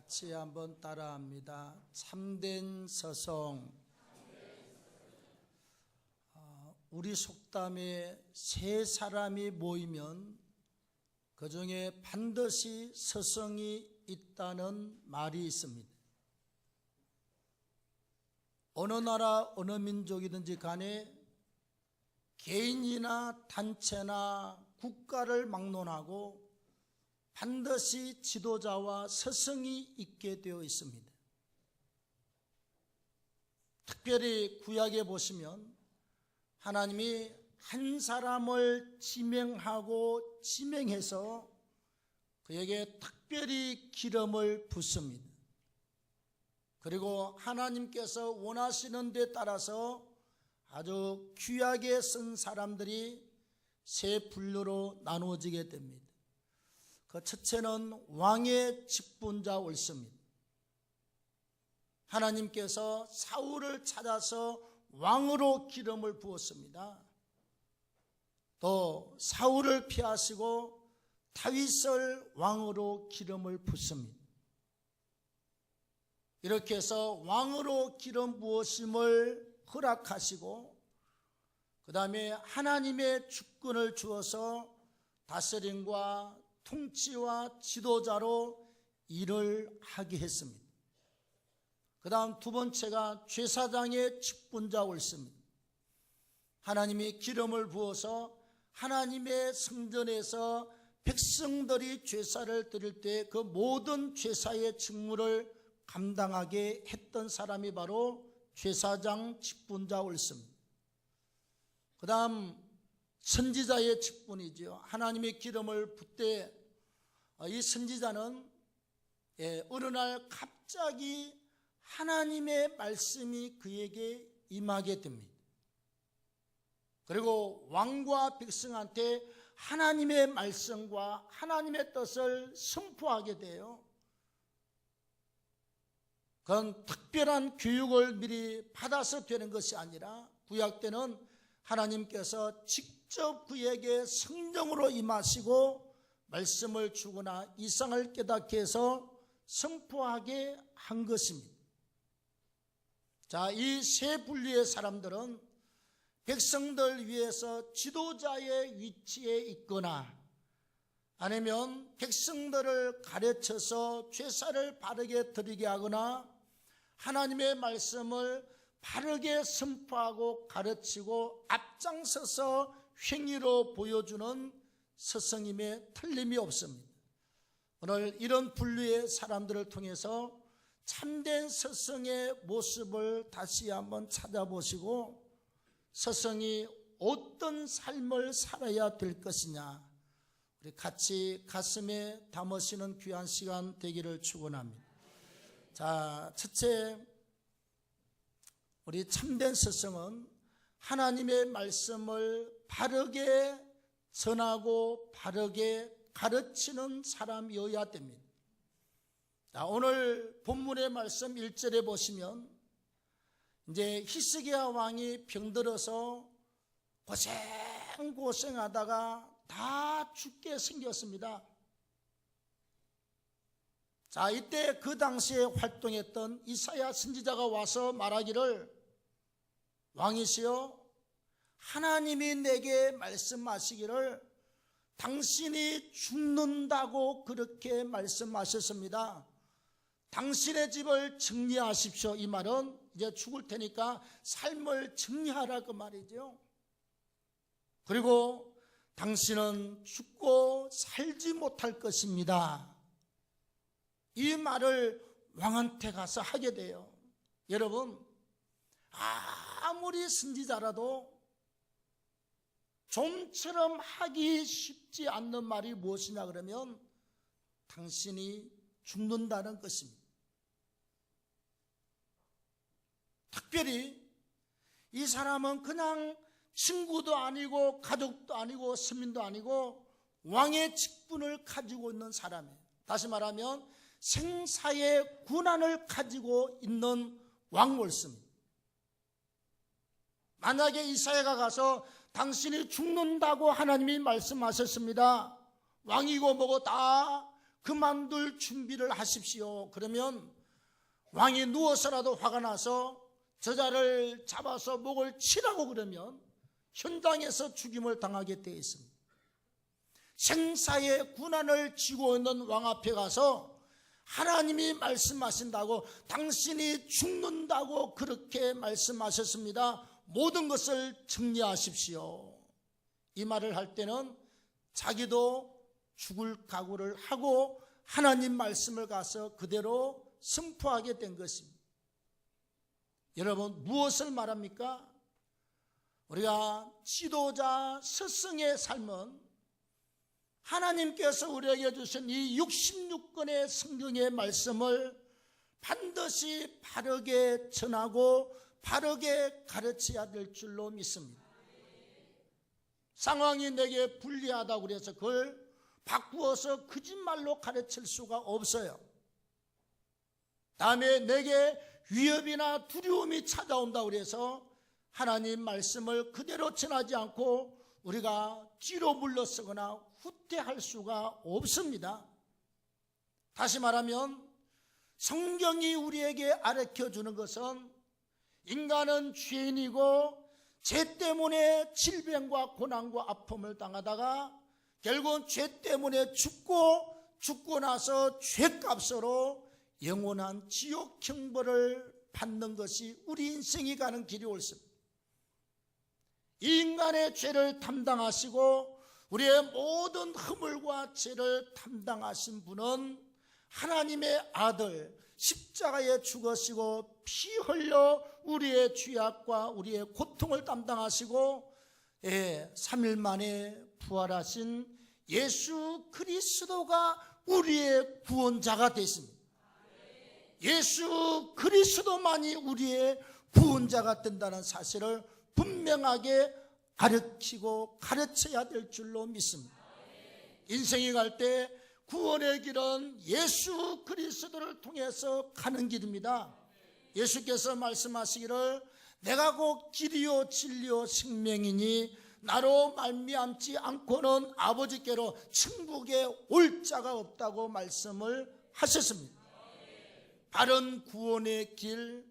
같이 한번 따라합니다. 참된 서성. 우리 속담에 세 사람이 모이면 그 중에 반드시 서성이 있다는 말이 있습니다. 어느 나라 어느 민족이든지 간에 개인이나 단체나 국가를 막론하고 반드시 지도자와 서성이 있게 되어 있습니다. 특별히 구약에 보시면 하나님이 한 사람을 지명하고 지명해서 그에게 특별히 기름을 붓습니다. 그리고 하나님께서 원하시는 데 따라서 아주 귀하게 쓴 사람들이 세 분류로 나누어지게 됩니다. 그 첫째는 왕의 직분자 옳습니다. 하나님께서 사울을 찾아서 왕으로 기름을 부었습니다. 또 사울을 피하시고 다윗을 왕으로 기름을 붓습니다. 이렇게 해서 왕으로 기름 부으심을 허락하시고 그 다음에 하나님의 주권을 주어서 다스림과 통치와 지도자로 일을 하게 했습니다. 그 다음 두 번째가 제사장의 직분자 옳습니다. 하나님이 기름을 부어서 하나님의 성전에서 백성들이 제사를 드릴 때 그 모든 제사의 직무를 감당하게 했던 사람이 바로 제사장 직분자 옳습니다. 그 다음 선지자의 직분이죠. 하나님의 기름을 붓되 이 선지자는 어느 날 갑자기 하나님의 말씀이 그에게 임하게 됩니다. 그리고 왕과 백성한테 하나님의 말씀과 하나님의 뜻을 선포하게 돼요. 그건 특별한 교육을 미리 받아서 되는 것이 아니라 구약 때는 하나님께서 직접 그에게 성령으로 임하시고 말씀을 주거나 이상을 깨닫게 해서 선포하게 한 것입니다. 자, 이 세 분류의 사람들은 백성들 위해서 지도자의 위치에 있거나 아니면 백성들을 가르쳐서 제사를 바르게 드리게 하거나 하나님의 말씀을 바르게 선포하고 가르치고 앞장서서 행위로 보여주는 스승임에 틀림이 없습니다. 오늘 이런 분류의 사람들을 통해서 참된 스승의 모습을 다시 한번 찾아보시고 스승이 어떤 삶을 살아야 될 것이냐 우리 같이 가슴에 담으시는 귀한 시간 되기를 축원합니다. 자, 첫째 우리 참된 스승은 하나님의 말씀을 바르게 전하고 바르게 가르치는 사람이어야 됩니다. 자, 오늘 본문의 말씀 1절에 보시면 이제 히스기야 왕이 병들어서 고생하다가 다 죽게 생겼습니다. 자, 이때 그 당시에 활동했던 이사야 선지자가 와서 말하기를 왕이시여 하나님이 내게 말씀하시기를 당신이 죽는다고 그렇게 말씀하셨습니다. 당신의 집을 정리하십시오. 이 말은 이제 죽을 테니까 삶을 정리하라 그 말이죠. 그리고 당신은 죽고 살지 못할 것입니다. 이 말을 왕한테 가서 하게 돼요. 여러분, 아무리 선지자라도 좀처럼 하기 쉽지 않는 말이 무엇이냐 그러면 당신이 죽는다는 것입니다. 특별히 이 사람은 그냥 친구도 아니고 가족도 아니고 서민도 아니고 왕의 직분을 가지고 있는 사람이에요. 다시 말하면 생사의 군한을 가지고 있는 왕몰습니다. 만약에 이사야가 가서 당신이 죽는다고 하나님이 말씀하셨습니다. 왕이고 뭐고 다 그만둘 준비를 하십시오. 그러면 왕이 누워서라도 화가 나서 저자를 잡아서 목을 치라고 그러면 현장에서 죽임을 당하게 되어 있습니다. 생사의 군한을 쥐고 있는 왕 앞에 가서 하나님이 말씀하신다고, 당신이 죽는다고 그렇게 말씀하셨습니다. 모든 것을 정리하십시오. 이 말을 할 때는 자기도 죽을 각오를 하고 하나님 말씀을 가서 그대로 선포하게 된 것입니다. 여러분, 무엇을 말합니까? 우리가 지도자 스승의 삶은 하나님께서 우리에게 주신 이 66권의 성경의 말씀을 반드시 바르게 전하고 바르게 가르쳐야 될 줄로 믿습니다. 상황이 내게 불리하다고 그래서 그걸 바꾸어서 거짓말로 가르칠 수가 없어요. 다음에 내게 위협이나 두려움이 찾아온다고 그래서 하나님 말씀을 그대로 전하지 않고 우리가 뒤로 물러서거나 후퇴할 수가 없습니다. 다시 말하면 성경이 우리에게 가르쳐주는 것은 인간은 죄인이고 죄 때문에 질병과 고난과 아픔을 당하다가 결국은 죄 때문에 죽고 나서 죄값으로 영원한 지옥 형벌을 받는 것이 우리 인생이 가는 길이 옳습니다. 이 인간의 죄를 담당하시고 우리의 모든 허물과 죄를 담당하신 분은 하나님의 아들 십자가에 죽으시고 피 흘려 우리의 죄악과 우리의 고통을 담당하시고 3일 만에 부활하신 예수 그리스도가 우리의 구원자가 되십니다. 예수 그리스도만이 우리의 구원자가 된다는 사실을 분명하게 가르치고 가르쳐야 될 줄로 믿습니다. 인생이 갈 때 구원의 길은 예수 그리스도를 통해서 가는 길입니다. 예수께서 말씀하시기를 내가 곧 길이요 진리요 생명이니 나로 말미암지 않고는 아버지께로 천국에 올 자가 없다고 말씀을 하셨습니다. 바른 구원의 길,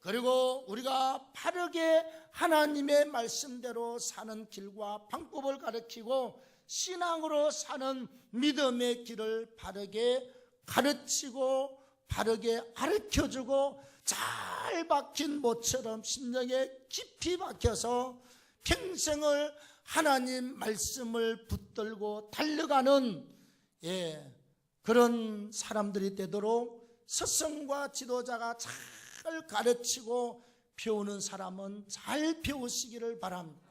그리고 우리가 바르게 하나님의 말씀대로 사는 길과 방법을 가르치고 신앙으로 사는 믿음의 길을 바르게 가르치고 바르게 가르쳐주고 잘 박힌 못처럼 심령에 깊이 박혀서 평생을 하나님 말씀을 붙들고 달려가는 그런 사람들이 되도록 스승과 지도자가 잘 가르치고 배우는 사람은 잘 배우시기를 바랍니다.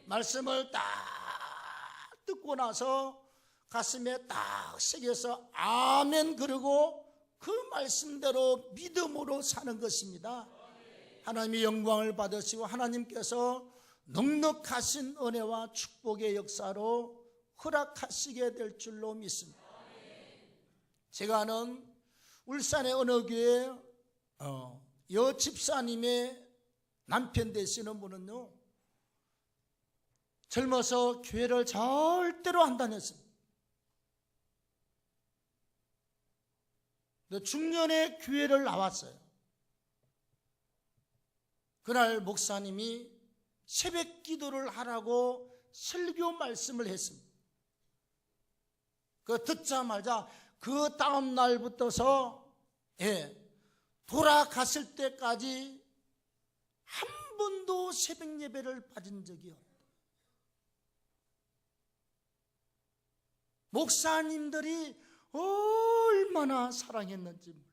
말씀을 딱 듣고 나서 가슴에 딱 새겨서 아멘 그러고 그 말씀대로 믿음으로 사는 것입니다. 하나님의 영광을 받으시고 하나님께서 넉넉하신 은혜와 축복의 역사로 허락하시게 될 줄로 믿습니다. 제가 아는 울산의 어느 교회 여 집사님의 남편 되시는 분은요, 젊어서 교회를 절대로 안 다녔습니다. 중년에 교회를 나왔어요. 그날 목사님이 새벽 기도를 하라고 설교 말씀을 했습니다. 그 듣자마자 그 다음 날부터서 돌아갔을 때까지 한 번도 새벽 예배를 빠진 적이 없다. 목사님들이 얼마나 사랑했는지 몰라.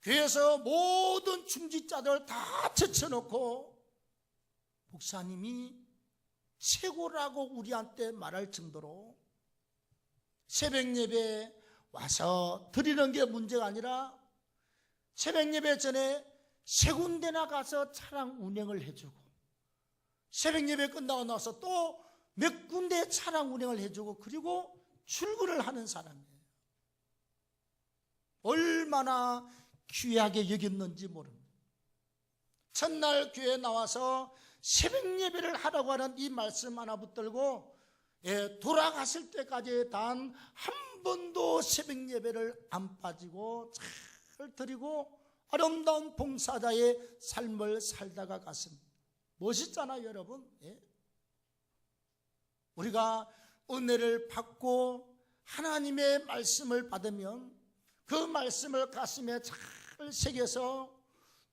교회에서 모든 중직자들 다 제쳐놓고 목사님이 최고라고 우리한테 말할 정도로 새벽 예배에 와서 드리는 게 문제가 아니라 새벽 예배 전에 세 군데나 가서 차량 운행을 해주고 새벽 예배 끝나고 나서 또 몇 군데 차량 운행을 해주고 그리고 출근을 하는 사람이에요. 얼마나 귀하게 여겼는지 모릅니다. 첫날 교회에 나와서 새벽 예배를 하라고 하는 이 말씀 하나 붙들고 돌아갔을 때까지 단 한 번도 새벽 예배를 안 빠지고 잘 드리고 아름다운 봉사자의 삶을 살다가 갔습니다. 멋있잖아요, 여러분. 우리가 은혜를 받고 하나님의 말씀을 받으면 그 말씀을 가슴에 잘 새겨서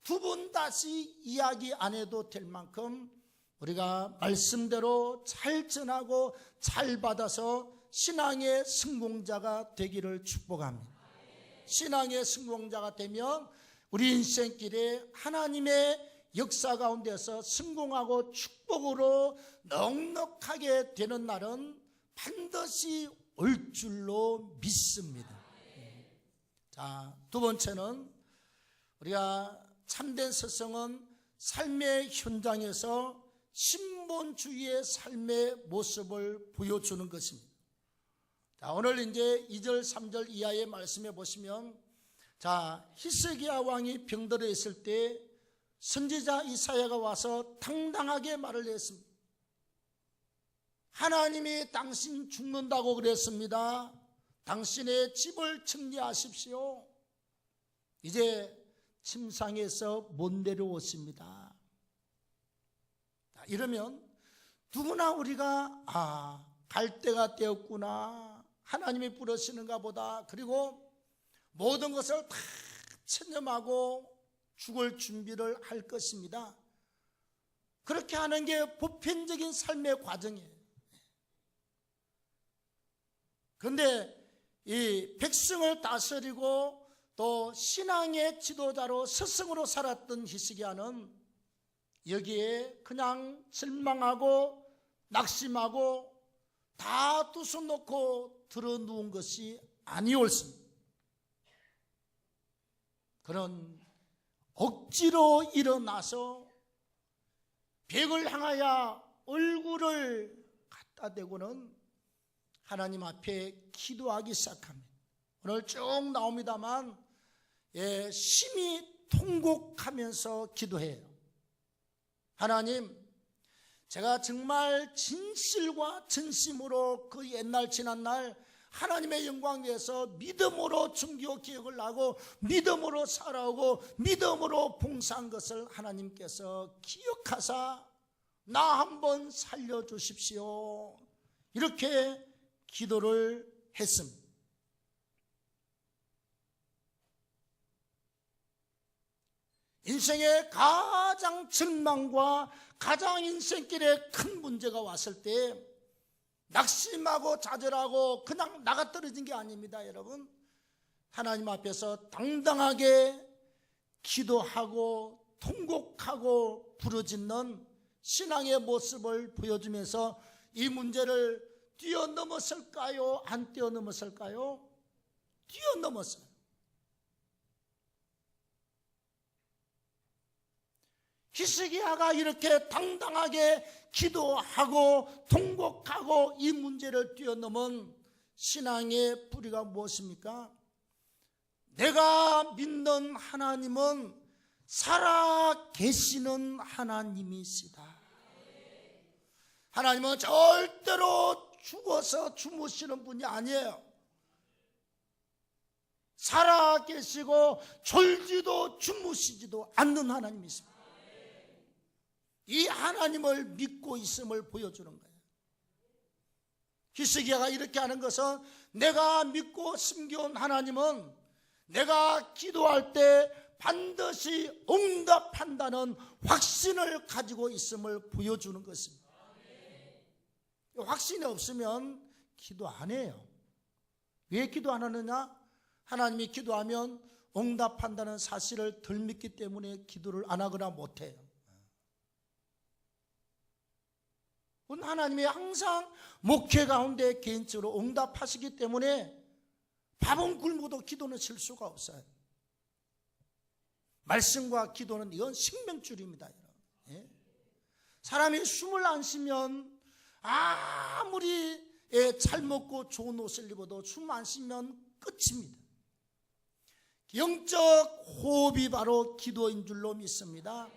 두 번 다시 이야기 안 해도 될 만큼 우리가 말씀대로 잘 전하고 잘 받아서 신앙의 성공자가 되기를 축복합니다. 신앙의 성공자가 되면 우리 인생길에 하나님의 역사 가운데서 성공하고 축복으로 넉넉하게 되는 날은 반드시 올 줄로 믿습니다. 자, 두 번째는 우리가 참된 서성은 삶의 현장에서 신본주의의 삶의 모습을 보여주는 것입니다. 자, 오늘 이제 2절 3절 이하의 말씀에 보시면, 자, 히스기야 왕이 병들어 있을 때 선지자 이사야가 와서 당당하게 말을 했습니다. 하나님이 당신 죽는다고 그랬습니다. 당신의 집을 정리하십시오. 이제 침상에서 못 내려오십니다. 이러면 누구나 우리가 갈 때가 되었구나, 하나님이 부르시는가 보다, 그리고 모든 것을 다 체념하고 죽을 준비를 할 것입니다. 그렇게 하는 게 보편적인 삶의 과정이에요. 그런데 이 백성을 다스리고 또 신앙의 지도자로 스승으로 살았던 히스기야는 여기에 그냥 절망하고 낙심하고 다 두서놓고 들어누운 것이 아니었습니다. 그는 억지로 일어나서 벽을 향하여 얼굴을 갖다 대고는 하나님 앞에 기도하기 시작합니다. 오늘 쭉 나옵니다만 심히 통곡하면서 기도해요. 하나님, 제가 정말 진실과 진심으로 그 옛날 지난날 하나님의 영광 위해서 믿음으로 종교 기억을 하고 믿음으로 살아오고 믿음으로 봉사한 것을 하나님께서 기억하사 나 한번 살려주십시오. 이렇게 기도를 했습니다. 인생의 가장 절망과 가장 인생길에 큰 문제가 왔을 때 낙심하고 좌절하고 그냥 나가 떨어진 게 아닙니다, 여러분. 하나님 앞에서 당당하게 기도하고 통곡하고 부르짖는 신앙의 모습을 보여주면서 이 문제를 뛰어넘었을까요? 안 뛰어넘었을까요? 뛰어넘었어요. 히스기야가 이렇게 당당하게 기도하고 통곡하고 이 문제를 뛰어넘은 신앙의 뿌리가 무엇입니까? 내가 믿는 하나님은 살아 계시는 하나님이시다. 하나님은 절대로 죽어서 주무시는 분이 아니에요. 살아 계시고 졸지도 주무시지도 않는 하나님이십니다. 이 하나님을 믿고 있음을 보여주는 거예요. 히스기야가 이렇게 하는 것은 내가 믿고 섬겨온 하나님은 내가 기도할 때 반드시 응답한다는 확신을 가지고 있음을 보여주는 것입니다. 확신이 없으면 기도 안 해요. 왜 기도 안 하느냐? 하나님이 기도하면 응답한다는 사실을 덜 믿기 때문에 기도를 안 하거나 못해요. 하나님이 항상 목회 가운데 개인적으로 응답하시기 때문에 밥은 굶어도 기도는 쉴 수가 없어요. 말씀과 기도는 이건 생명줄입니다. 사람이 숨을 안 쉬면 아무리 잘 먹고 좋은 옷을 입어도 숨 안 쉬면 끝입니다. 영적 호흡이 바로 기도인 줄로 믿습니다.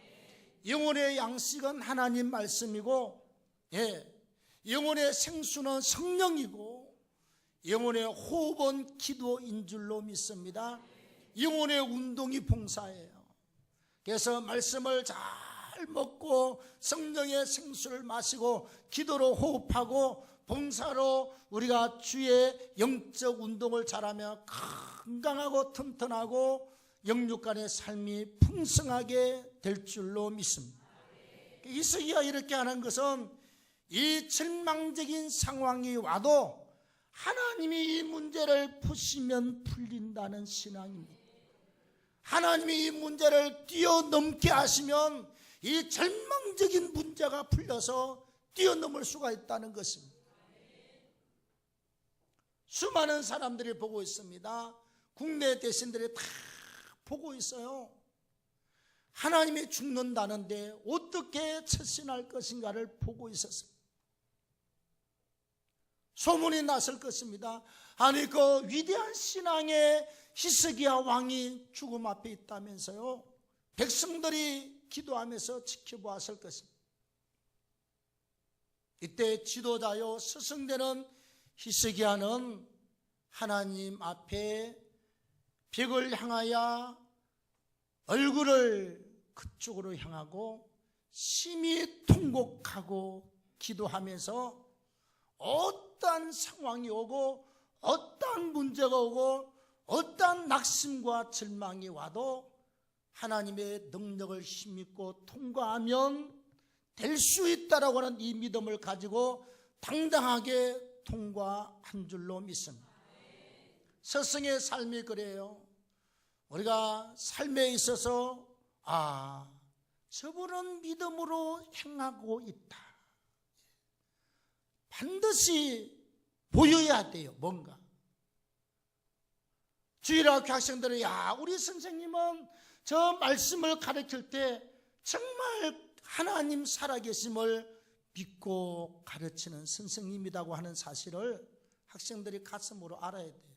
영혼의 양식은 하나님 말씀이고 영혼의 생수는 성령이고 영혼의 호흡은 기도인 줄로 믿습니다. 영혼의 운동이 봉사예요. 그래서 말씀을 잘 먹고 성령의 생수를 마시고 기도로 호흡하고 봉사로 우리가 주의 영적 운동을 잘하며 건강하고 튼튼하고 영육간의 삶이 풍성하게 될 줄로 믿습니다. 이스기야 이렇게 하는 것은 이 절망적인 상황이 와도 하나님이 이 문제를 푸시면 풀린다는 신앙입니다. 하나님이 이 문제를 뛰어넘게 하시면 이 절망적인 문제가 풀려서 뛰어넘을 수가 있다는 것입니다. 수많은 사람들이 보고 있습니다. 국내 대신들이 다 보고 있어요. 하나님이 죽는다는데 어떻게 처신할 것인가를 보고 있었습니다. 소문이 났을 것입니다. 아니 그 위대한 신앙의 히스기야 왕이 죽음 앞에 있다면서요. 백성들이 기도하면서 지켜보았을 것입니다. 이때 지도자요 스승되는 히스기야는 하나님 앞에 벽을 향하여 얼굴을 그쪽으로 향하고 심히 통곡하고 기도하면서 어떠한 상황이 오고 어떠한 문제가 오고 어떠한 낙심과 절망이 와도 하나님의 능력을 힘입고 통과하면 될 수 있다라고 하는 이 믿음을 가지고 당당하게 통과한 줄로 믿습니다. 스승의 삶이 그래요. 우리가 삶에 있어서 저분은 믿음으로 행하고 있다. 반드시 보여야 돼요. 뭔가. 주일학교 학생들은 우리 선생님은 저 말씀을 가르칠 때 정말 하나님 살아계심을 믿고 가르치는 선생님이라고 하는 사실을 학생들이 가슴으로 알아야 돼요.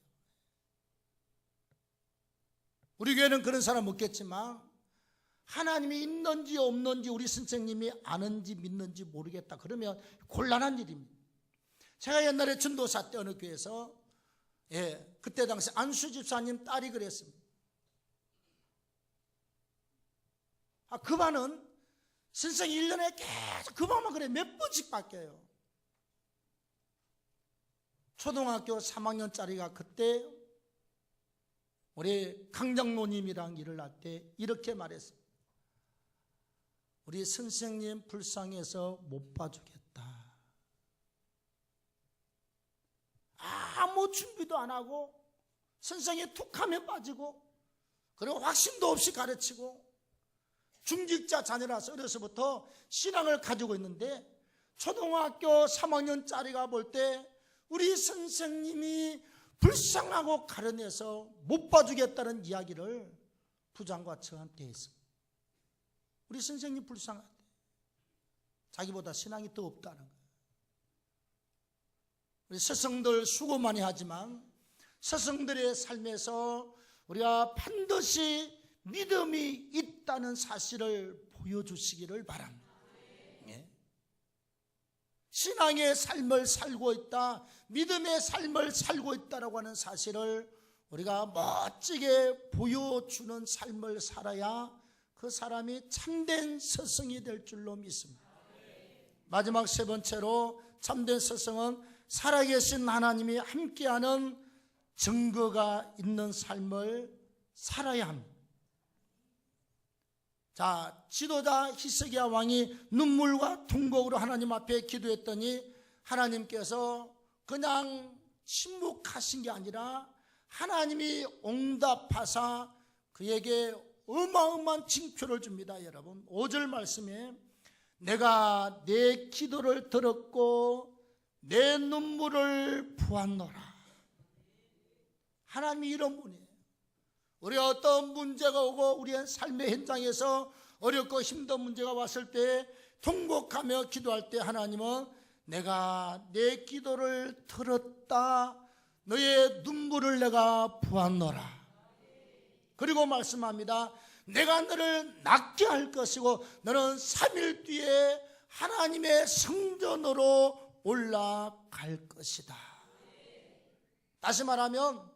우리 교회는 그런 사람 없겠지만 하나님이 있는지 없는지 우리 선생님이 아는지 믿는지 모르겠다. 그러면 곤란한 일입니다. 제가 옛날에 전도사 때 어느 교회에서 그때 당시 안수 집사님 딸이 그랬습니다. 그반은 선생이 1년에 계속 그반만 그래 몇 번씩 바뀌어요. 초등학교 3학년짜리가 그때 우리 강장로님이랑 일을 할 때 이렇게 말했어요. 우리 선생님 불쌍해서 못 봐주겠다. 아무 준비도 안 하고 선생이 툭하면 빠지고 그리고 확신도 없이 가르치고 중직자 자녀라서 어려서부터 신앙을 가지고 있는데 초등학교 3학년짜리가 볼 때 우리 선생님이 불쌍하고 가려내서 못 봐주겠다는 이야기를 부장과 저한테 했습니다. 우리 선생님 불쌍하대. 자기보다 신앙이 더 없다는 거예요. 우리 스승들 수고 많이 하지만 스승들의 삶에서 우리가 반드시 믿음이 있다는 사실을 보여주시기를 바랍니다. 신앙의 삶을 살고 있다, 믿음의 삶을 살고 있다라고 하는 사실을 우리가 멋지게 보여주는 삶을 살아야 그 사람이 참된 스승이 될 줄로 믿습니다. 마지막 세 번째로 참된 스승은 살아계신 하나님이 함께하는 증거가 있는 삶을 살아야 합니다. 자, 지도자 히스기야 왕이 눈물과 통곡으로 하나님 앞에 기도했더니 하나님께서 그냥 침묵하신 게 아니라 하나님이 응답하사 그에게 어마어마한 징표를 줍니다. 여러분 5절 말씀에 내가 내 기도를 들었고 내 눈물을 보았노라. 하나님이 이런 분이에요. 우리 어떤 문제가 오고 우리의 삶의 현장에서 어렵고 힘든 문제가 왔을 때 통곡하며 기도할 때 하나님은 내가 내 기도를 들었다. 너의 눈물을 내가 보았노라. 그리고 말씀합니다. 내가 너를 낫게 할 것이고 너는 3일 뒤에 하나님의 성전으로 올라갈 것이다. 다시 말하면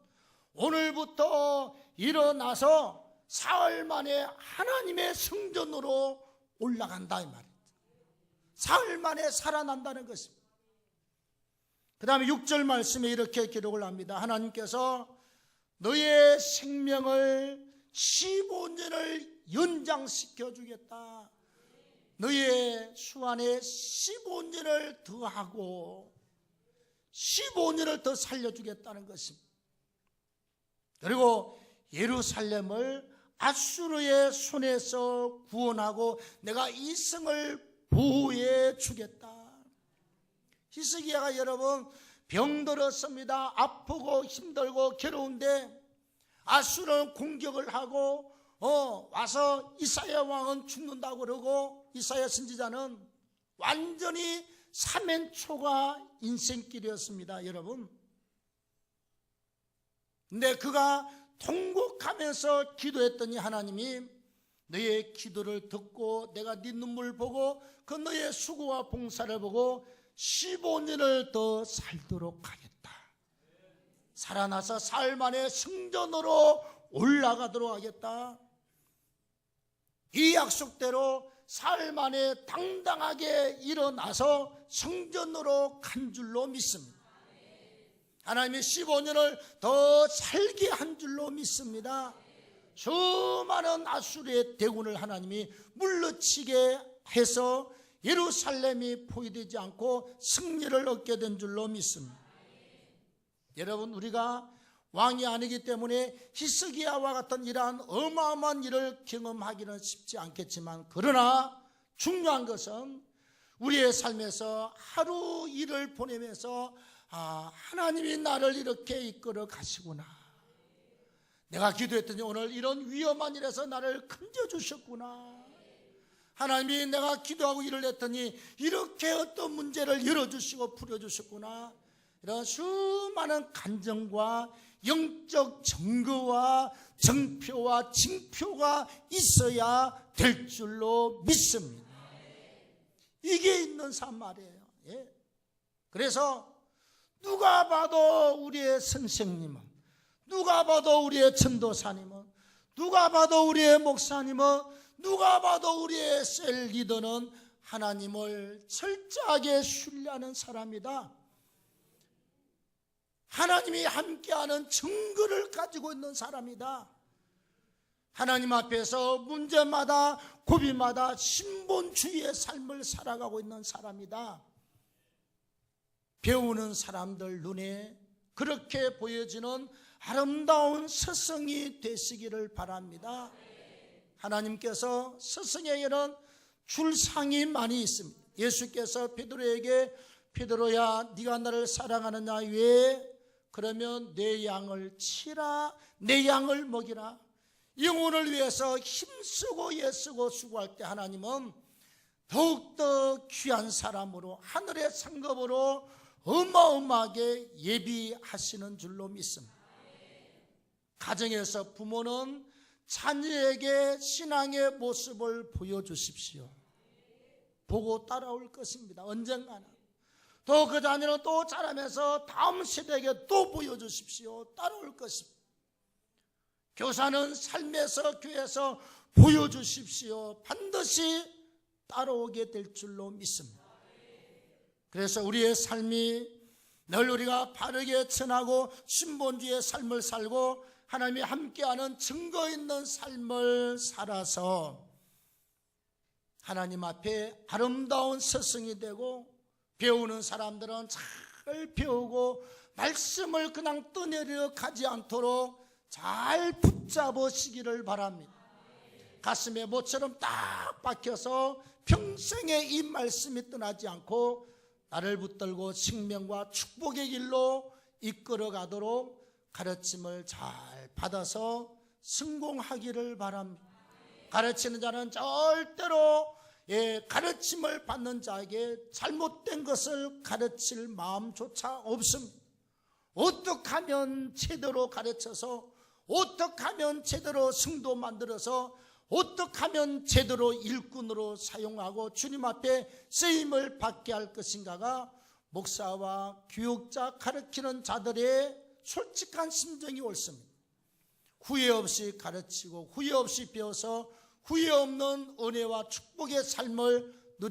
오늘부터 일어나서 사흘 만에 하나님의 성전으로 올라간다 이 말이에요. 사흘 만에 살아난다는 것입니다. 그 다음에 6절 말씀에 이렇게 기록을 합니다. 하나님께서 너의 생명을 15년을 연장시켜 주겠다. 너의 수완에 15년을 더하고 15년을 더 살려주겠다는 것입니다. 그리고 예루살렘을 아수르의 손에서 구원하고 내가 이 성을 보호해 주겠다. 히스기야가 여러분 병들었습니다. 아프고 힘들고 괴로운데 아수르는 공격을 하고 와서 이사야 왕은 죽는다고 그러고 이사야 선지자는 완전히 사면초가 인생길이었습니다. 여러분, 근데 그가 통곡하면서 기도했더니 하나님이 너의 기도를 듣고 내가 네 눈물 보고 그 너의 수고와 봉사를 보고 15년을 더 살도록 하겠다. 살아나서 사흘 만에 성전으로 올라가도록 하겠다. 이 약속대로 사흘 만에 당당하게 일어나서 성전으로 간 줄로 믿습니다. 하나님이 15년을 더 살게 한 줄로 믿습니다. 수많은 아수르의 대군을 하나님이 물러치게 해서 예루살렘이 포위되지 않고 승리를 얻게 된 줄로 믿습니다. 여러분, 우리가 왕이 아니기 때문에 히스기야와 같은 이러한 어마어마한 일을 경험하기는 쉽지 않겠지만, 그러나 중요한 것은 우리의 삶에서 하루 일을 보내면서 하나님이 나를 이렇게 이끌어 가시구나. 내가 기도했더니 오늘 이런 위험한 일에서 나를 건져주셨구나. 하나님이 내가 기도하고 일을 했더니 이렇게 어떤 문제를 열어주시고 풀어주셨구나. 이런 수많은 간증과 영적 증거와 정표와 징표가 있어야 될 줄로 믿습니다. 이게 있는 삶 말이에요. 그래서 누가 봐도 우리의 선생님은, 누가 봐도 우리의 전도사님은, 누가 봐도 우리의 목사님은, 누가 봐도 우리의 셀 리더는 하나님을 철저하게 신뢰하는 사람이다. 하나님이 함께하는 증거를 가지고 있는 사람이다. 하나님 앞에서 문제마다 고비마다 신본주의의 삶을 살아가고 있는 사람이다. 배우는 사람들 눈에 그렇게 보여지는 아름다운 스승이 되시기를 바랍니다. 하나님께서 스승에게는 줄 상이 많이 있습니다. 예수께서 베드로에게 베드로야 네가 나를 사랑하느냐, 왜? 그러면 내 양을 치라, 내 양을 먹이라. 영혼을 위해서 힘쓰고 애쓰고 수고할 때 하나님은 더욱더 귀한 사람으로 하늘의 상급으로 어마어마하게 예비하시는 줄로 믿습니다. 가정에서 부모는 자녀에게 신앙의 모습을 보여주십시오. 보고 따라올 것입니다. 언젠가는. 또 그 자녀는 또 자라면서 다음 세대에게 또 보여주십시오. 따라올 것입니다. 교사는 삶에서 교회에서 보여주십시오. 반드시 따라오게 될 줄로 믿습니다. 그래서 우리의 삶이 늘 우리가 바르게 전하고 신본주의의 삶을 살고 하나님이 함께하는 증거 있는 삶을 살아서 하나님 앞에 아름다운 스승이 되고, 배우는 사람들은 잘 배우고 말씀을 그냥 떠내려 가지 않도록 잘 붙잡으시기를 바랍니다. 가슴에 모처럼 딱 박혀서 평생에 이 말씀이 떠나지 않고 나를 붙들고 생명과 축복의 길로 이끌어 가도록 가르침을 잘 받아서 성공하기를 바랍니다. 가르치는 자는 절대로 가르침을 받는 자에게 잘못된 것을 가르칠 마음조차 없습니다. 어떻게 하면 제대로 가르쳐서, 어떻게 하면 제대로 성도 만들어서, 어떻게 하면 제대로 일꾼으로 사용하고 주님 앞에 쓰임을 받게 할 것인가가 목사와 교육자, 가르치는 자들의 솔직한 심정이 옳습니다. 후회 없이 가르치고 후회 없이 배워서 후회 없는 은혜와 축복의 삶을